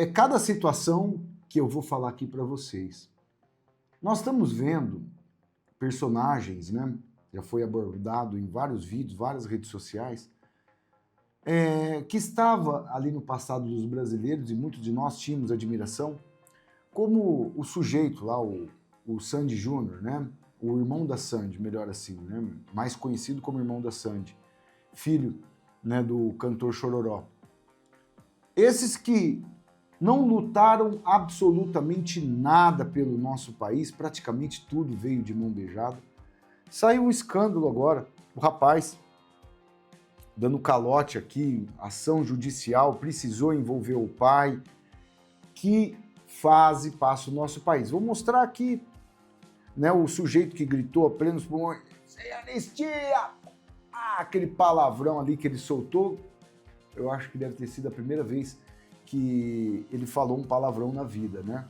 é cada situação que eu vou falar aqui para vocês. Nós estamos vendo personagens, né? Já foi abordado em vários vídeos, várias redes sociais, que estava ali no passado dos brasileiros, e muitos de nós tínhamos admiração, como o sujeito lá, o Sandy Júnior, né? O irmão da Sandy, melhor assim, né? Mais conhecido como irmão da Sandy, filho, né, do cantor Chororó. Esses que não lutaram absolutamente nada pelo nosso país, praticamente tudo veio de mão beijada. Saiu um escândalo agora, o rapaz dando calote aqui, ação judicial, precisou envolver o pai. Que fase passa o nosso país? Vou mostrar aqui, né, o sujeito que gritou a plenos pulmões, sem anistia! Aquele palavrão ali que ele soltou, eu acho que deve ter sido a primeira vez que ele falou um palavrão na vida, né?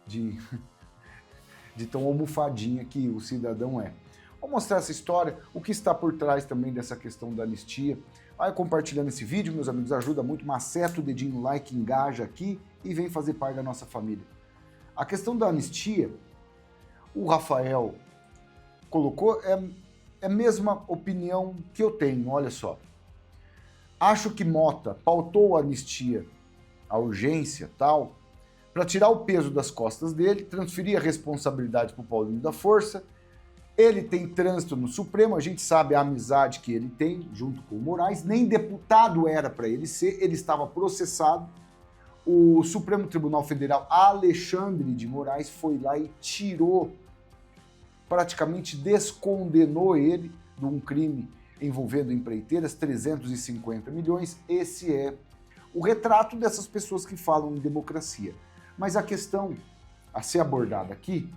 De tão almofadinha que o cidadão é. Vou mostrar essa história, o que está por trás também dessa questão da anistia. Vai compartilhando esse vídeo, meus amigos, ajuda muito, maceta o dedinho no like, engaja aqui e vem fazer parte da nossa família. A questão da anistia, o Rafael colocou, é a mesma opinião que eu tenho, olha só. Acho que Mota pautou a anistia, a urgência, tal, para tirar o peso das costas dele, transferir a responsabilidade para o Paulinho da Força. Ele tem trânsito no Supremo, a gente sabe a amizade que ele tem junto com o Moraes, nem deputado era para ele ser, ele estava processado. O Supremo Tribunal Federal, Alexandre de Moraes, foi lá e tirou, praticamente descondenou ele de um crime envolvendo empreiteiras, 350 milhões. Esse é o retrato dessas pessoas que falam em democracia. Mas a questão a ser abordada aqui,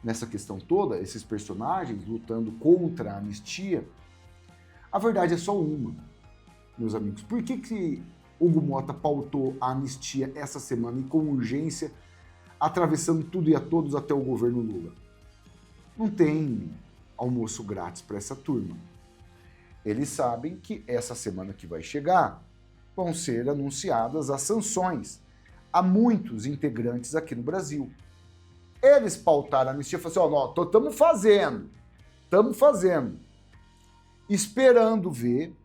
nessa questão toda, esses personagens lutando contra a anistia, a verdade é só uma, meus amigos. Por que Hugo Mota pautou a anistia essa semana e com urgência, atravessando tudo e a todos até o governo Lula? Não tem almoço grátis para essa turma. Eles sabem que essa semana que vai chegar vão ser anunciadas as sanções a muitos integrantes aqui no Brasil. Eles pautaram a anistia e falaram assim, estamos fazendo, esperando ver,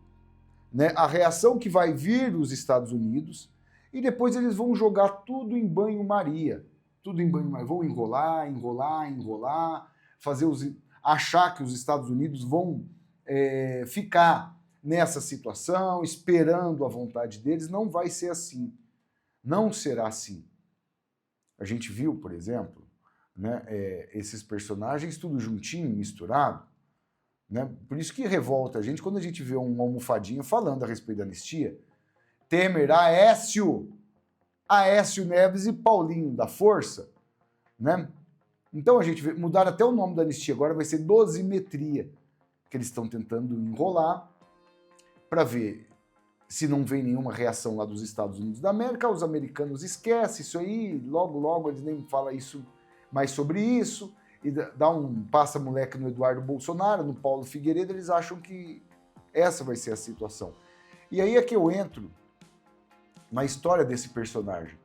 né, a reação que vai vir dos Estados Unidos, e depois eles vão jogar tudo em banho-maria, vão enrolar, achar que os Estados Unidos vão ficar nessa situação, esperando a vontade deles. Não vai ser assim, não será assim. A gente viu, por exemplo, né, esses personagens tudo juntinho, misturado, né? Por isso que revolta a gente quando a gente vê um almofadinho falando a respeito da anistia. Temer, Aécio Neves e Paulinho da Força, né? Então a gente vê, mudaram até o nome da anistia, agora vai ser dosimetria, que eles estão tentando enrolar para ver se não vem nenhuma reação lá dos Estados Unidos da América. Os americanos esquecem isso aí, logo eles nem falam isso mais sobre isso, e dá um passa-moleque no Eduardo Bolsonaro, no Paulo Figueiredo, eles acham que essa vai ser a situação. E aí é que eu entro na história desse personagem,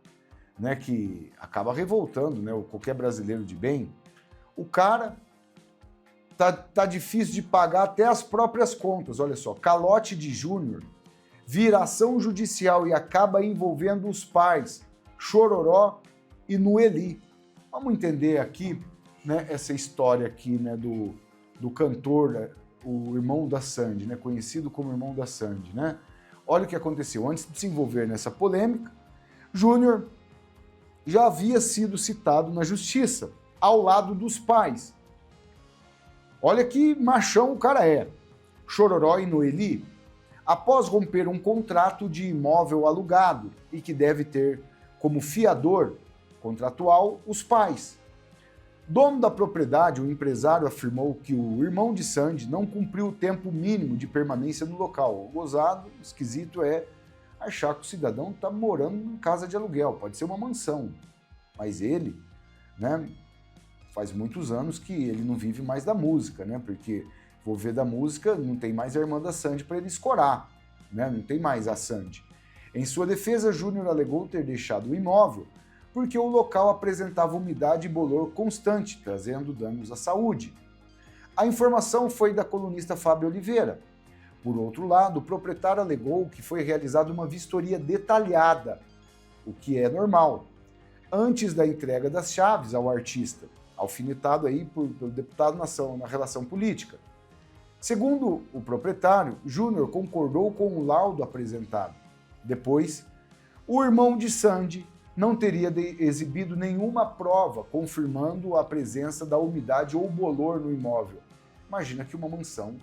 né, que acaba revoltando, né, qualquer brasileiro de bem. O cara tá difícil de pagar até as próprias contas, olha só, calote de Júnior, vira ação judicial e acaba envolvendo os pais, Chororó e Noeli. Vamos entender aqui, né, essa história aqui, né, do cantor, né, o irmão da Sandy, né, conhecido como irmão da Sandy, né? Olha o que aconteceu. Antes de se envolver nessa polêmica, Júnior já havia sido citado na justiça, ao lado dos pais. Olha que machão o cara é. Chororó e Noeli, após romper um contrato de imóvel alugado e que deve ter como fiador contratual os pais. Dono da propriedade, o empresário afirmou que o irmão de Sandy não cumpriu o tempo mínimo de permanência no local. O gozado, esquisito é achar que o cidadão está morando em casa de aluguel, pode ser uma mansão, mas ele, né, faz muitos anos que ele não vive mais da música, né, porque vou ver da música, não tem mais a irmã da Sandy para ele escorar, né, não tem mais a Sandy. Em sua defesa, Júnior alegou ter deixado o imóvel porque o local apresentava umidade e bolor constante, trazendo danos à saúde. A informação foi da colunista Fábio Oliveira. Por outro lado, o proprietário alegou que foi realizada uma vistoria detalhada, o que é normal, antes da entrega das chaves ao artista, alfinetado aí pelo deputado na relação política. Segundo o proprietário, Júnior concordou com o laudo apresentado. Depois, o irmão de Sandy não teria exibido nenhuma prova confirmando a presença da umidade ou bolor no imóvel. Imagina que uma mansão,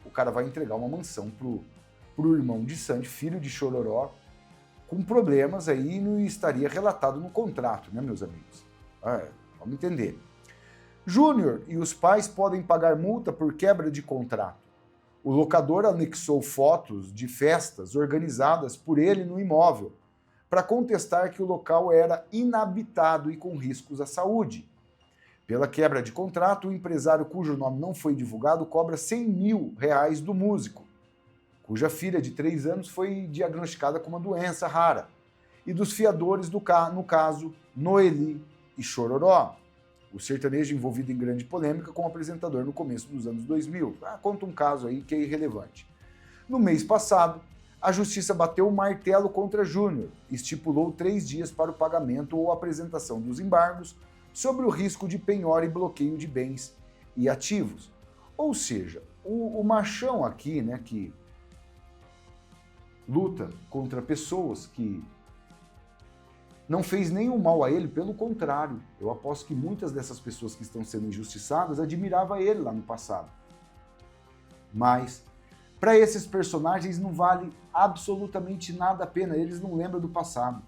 o cara vai entregar uma mansão pro irmão de Sandy, filho de Chororó, com problemas aí, não estaria relatado no contrato, né, meus amigos? Vamos entender. Júnior e os pais podem pagar multa por quebra de contrato. O locador anexou fotos de festas organizadas por ele no imóvel para contestar que o local era inabitado e com riscos à saúde. Pela quebra de contrato, o empresário cujo nome não foi divulgado cobra R$100 mil do músico, cuja filha de 3 anos foi diagnosticada com uma doença rara, e dos fiadores no caso, Noeli e Chororó, o sertanejo envolvido em grande polêmica com o apresentador no começo dos anos 2000. Conta um caso aí que é irrelevante. No mês passado, a justiça bateu o martelo contra Júnior e estipulou 3 dias para o pagamento ou apresentação dos embargos sobre o risco de penhora e bloqueio de bens e ativos. Ou seja, o machão aqui, né, que luta contra pessoas que não fez nenhum mal a ele, pelo contrário. Eu aposto que muitas dessas pessoas que estão sendo injustiçadas admiravam ele lá no passado. Mas, para esses personagens não vale absolutamente nada a pena, eles não lembram do passado.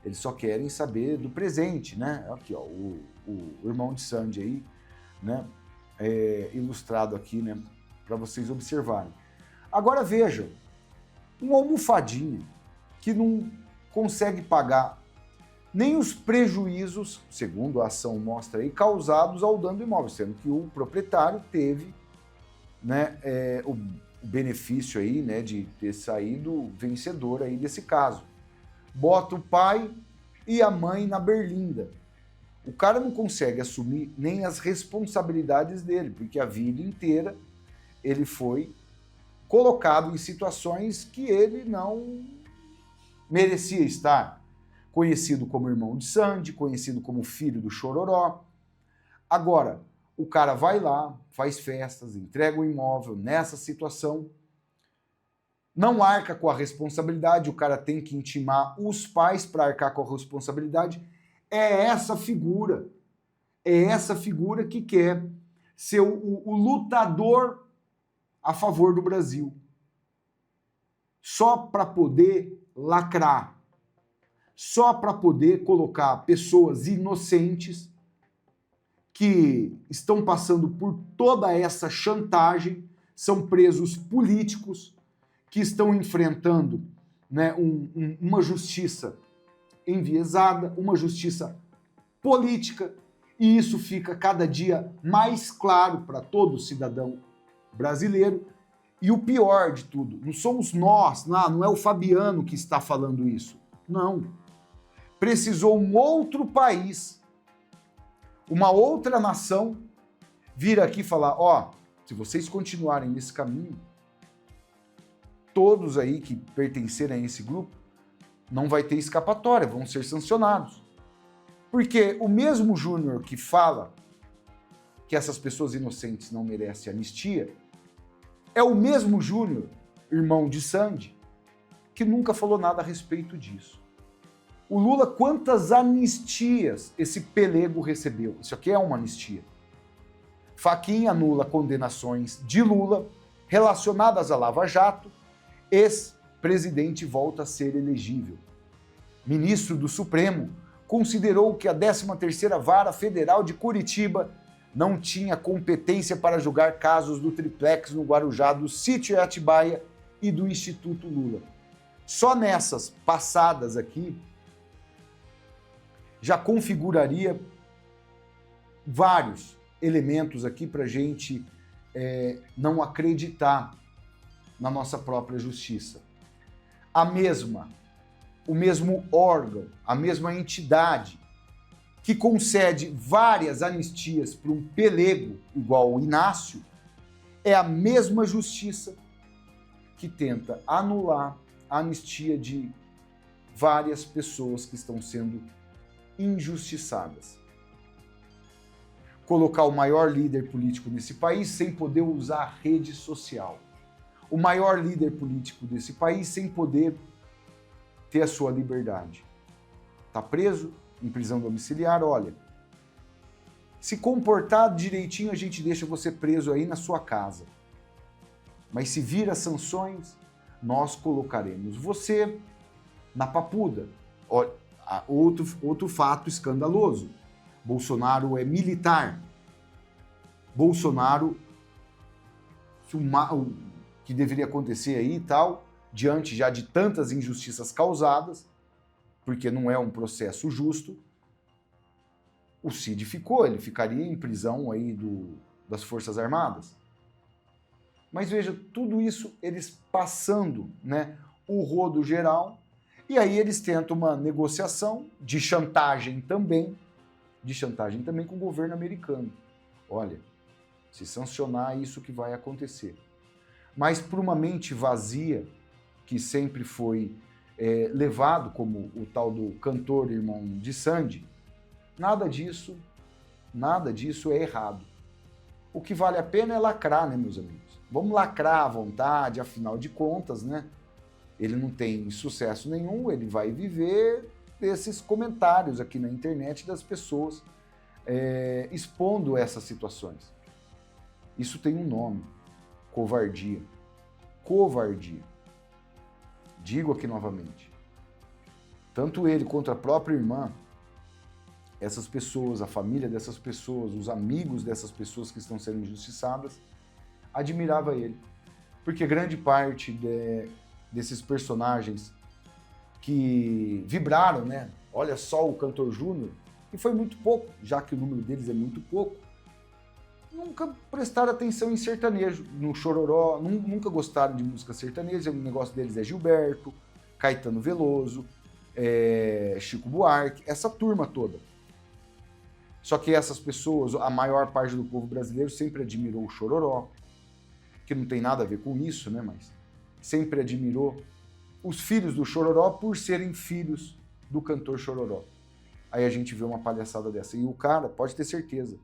Eles só querem saber do presente, né? Aqui, ó, o irmão de Sandy aí, né? Ilustrado aqui, né? Para vocês observarem. Agora vejam, uma almofadinha que não consegue pagar nem os prejuízos, segundo a ação mostra aí, causados ao dano do imóvel, sendo que o proprietário teve, né, o benefício aí, né, de ter saído vencedor aí desse caso. Bota o pai e a mãe na berlinda. O cara não consegue assumir nem as responsabilidades dele, porque a vida inteira ele foi colocado em situações que ele não merecia estar. Conhecido como irmão de Sandy, conhecido como filho do Chororó. Agora, o cara vai lá, faz festas, entrega o imóvel nessa situação, não arca com a responsabilidade, o cara tem que intimar os pais para arcar com a responsabilidade. É essa figura que quer ser o lutador a favor do Brasil. Só para poder lacrar. Só para poder colocar pessoas inocentes que estão passando por toda essa chantagem, são presos políticos, que estão enfrentando, né, uma justiça enviesada, uma justiça política, e isso fica cada dia mais claro para todo cidadão brasileiro. E o pior de tudo, não somos nós, não é o Fabiano que está falando isso, não. Precisou um outro país, uma outra nação, vir aqui falar, ó, se vocês continuarem nesse caminho, todos aí que pertencerem a esse grupo, não vai ter escapatória, vão ser sancionados. Porque o mesmo Júnior que fala que essas pessoas inocentes não merecem anistia, é o mesmo Júnior, irmão de Sandy, que nunca falou nada a respeito disso. O Lula, quantas anistias esse pelego recebeu? Isso aqui é uma anistia. Fachin anula condenações de Lula relacionadas à Lava Jato. Ex-presidente volta a ser elegível. Ministro do Supremo considerou que a 13ª Vara Federal de Curitiba não tinha competência para julgar casos do triplex no Guarujá, do sítio Atibaia e do Instituto Lula. Só nessas passadas aqui, já configuraria vários elementos aqui para a gente não acreditar na nossa própria justiça. A mesma o mesmo órgão, a mesma entidade que concede várias anistias para um pelego igual o Inácio, é a mesma justiça que tenta anular a anistia de várias pessoas que estão sendo injustiçadas. Colocar o maior líder político desse país sem poder usar a rede social. O maior líder político desse país sem poder ter a sua liberdade. Está preso em prisão domiciliar, olha. Se comportar direitinho, a gente deixa você preso aí na sua casa. Mas se vir as sanções, nós colocaremos você na papuda. Olha, outro fato escandaloso. Bolsonaro é militar. Bolsonaro, o que deveria acontecer aí e tal, diante já de tantas injustiças causadas, porque não é um processo justo, o Cid ele ficaria em prisão aí das Forças Armadas. Mas veja, tudo isso eles passando, né, o rodo geral, e aí eles tentam uma negociação de chantagem também com o governo americano. Olha, se sancionar, isso que vai acontecer. Mas por uma mente vazia, que sempre foi levado como o tal do cantor irmão de Sandy, nada disso é errado. O que vale a pena é lacrar, né, meus amigos? Vamos lacrar à vontade, afinal de contas, né? Ele não tem sucesso nenhum, ele vai viver desses comentários aqui na internet das pessoas expondo essas situações. Isso tem um nome: covardia. Covardia. Digo aqui novamente. Tanto ele quanto a própria irmã, essas pessoas, a família dessas pessoas, os amigos dessas pessoas que estão sendo injustiçadas, admirava ele. Porque grande parte desses personagens que vibraram, né? Olha só o cantor Júnior, e foi muito pouco, já que o número deles é muito pouco, nunca prestaram atenção em sertanejo, no chororó, nunca gostaram de música sertaneja. O negócio deles é Gilberto, Caetano Veloso, Chico Buarque, essa turma toda. Só que essas pessoas, a maior parte do povo brasileiro sempre admirou o chororó, que não tem nada a ver com isso, né? Mas sempre admirou os filhos do chororó por serem filhos do cantor chororó. Aí a gente vê uma palhaçada dessa. E o cara, pode ter certeza,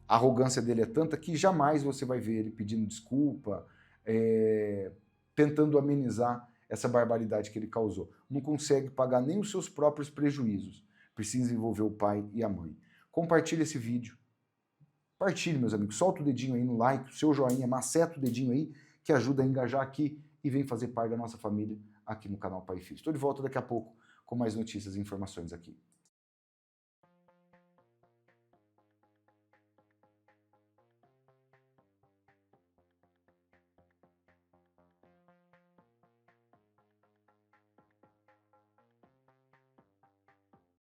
a arrogância dele é tanta que jamais você vai ver ele pedindo desculpa, tentando amenizar essa barbaridade que ele causou. Não consegue pagar nem os seus próprios prejuízos. Precisa envolver o pai e a mãe. Compartilhe esse vídeo. Partilhe, meus amigos. Solta o dedinho aí no like, o seu joinha, maceta o dedinho aí, que ajuda a engajar aqui e vem fazer parte da nossa família aqui no canal Pai e Filho. Estou de volta daqui a pouco com mais notícias e informações aqui.